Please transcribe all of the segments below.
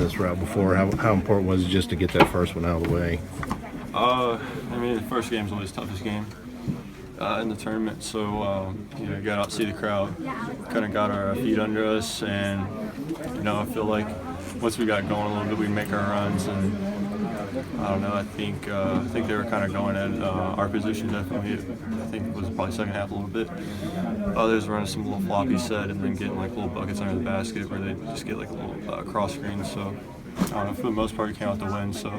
this route before. How important was it just to get that first one out of the way? I mean, the first game's always the toughest game in the tournament. So, you know, you got out to see the crowd, kind of got our feet under us, and, you know, I feel like once we got going a little bit, we make our runs, and I don't know, I think they were kind of going at our position definitely. I think it was probably second half a little bit. Others running some little floppy set and then getting like little buckets under the basket where they just get like a little cross screen. So I don't know, for the most part, we came out to win. So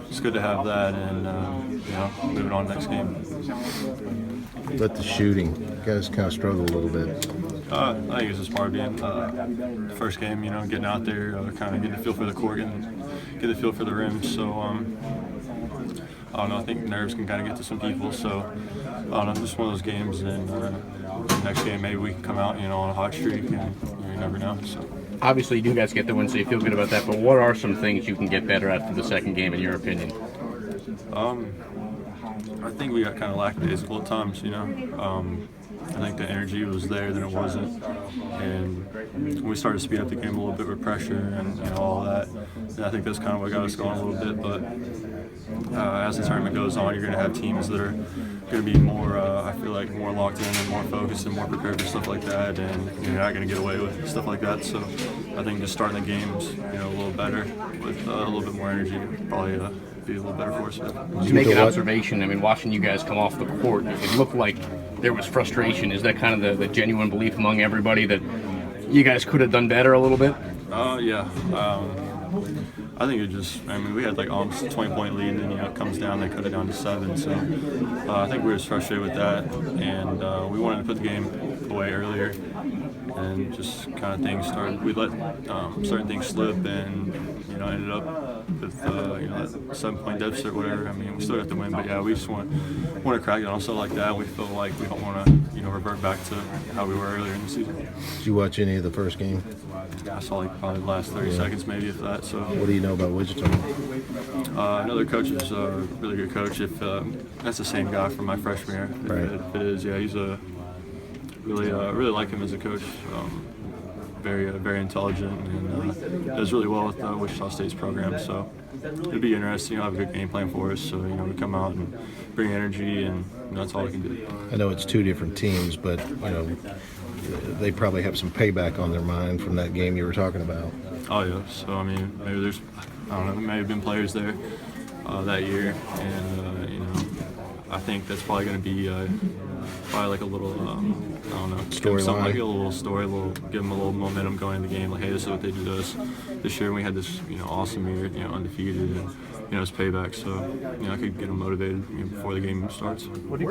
it's good to have that, and you know, moving on to next game. But the shooting, you guys kind of struggled a little bit. I think it's just part of being the first game, you know, getting out there, kind of getting the feel for the court, get the feel for the rim. So, I don't know, I think nerves can kind of get to some people. So, I don't know, just one of those games. And next game, maybe we can come out, you know, on a hot streak, and you never know. So. Obviously, you do guys get the win, so you feel good about that. But what are some things you can get better at for the second game, in your opinion? I think we got kind of lackadaisical at times, you know. I think the energy was there, then it wasn't. And when we started to speed up the game a little bit with pressure and, you know, all that, and I think that's kind of what got us going a little bit. But as the tournament goes on, you're going to have teams that are going to be more, I feel like, more locked in and more focused and more prepared for stuff like that. And you're not going to get away with stuff like that. So I think just starting the games, you know, a little better with a little bit more energy probably be a little better for us. To make an observation, I mean, watching you guys come off the court, it looked like there was frustration. Is that kind of the genuine belief among everybody that you guys could have done better a little bit? Yeah. I think it just, I mean, we had like almost a 20-point lead, and then, you know, it comes down, they cut it down to 7. So I think we were just frustrated with that, and we wanted to put the game away earlier, and just kind of things started. We let certain things slip, and, you know, ended up with you know, that 7-point deficit or whatever. I mean, we still have to win, but yeah, we just want to crack it on stuff like that. We feel like we don't want to, you know, revert back to how we were earlier in the season. Did you watch any of the first game? Yeah, I saw like probably the last 30 seconds maybe, if that. So. What do you know about Wichita? Another coach is a really good coach. If that's the same guy from my freshman year, Right. If it is, yeah, he's a really like him as a coach. Very intelligent, and does really well with Wichita State's program. So it'll be interesting. He'll have a good game plan for us. So, you know, we come out and bring energy, and, you know, that's all we can do. I know it's two different teams, but, you know, they probably have some payback on their mind from that game you were talking about. Oh yeah. So I mean, maybe there's, I don't know, maybe been players there that year, and you know, I think that's probably going to be probably like a little, I don't know, Storyline. Like a little story, give them a little momentum going into the game. Like, hey, this is what they did to us this year. And we had this, you know, awesome year, you know, undefeated, and, you know, it's payback. So, you know, I could get them motivated, you know, before the game starts.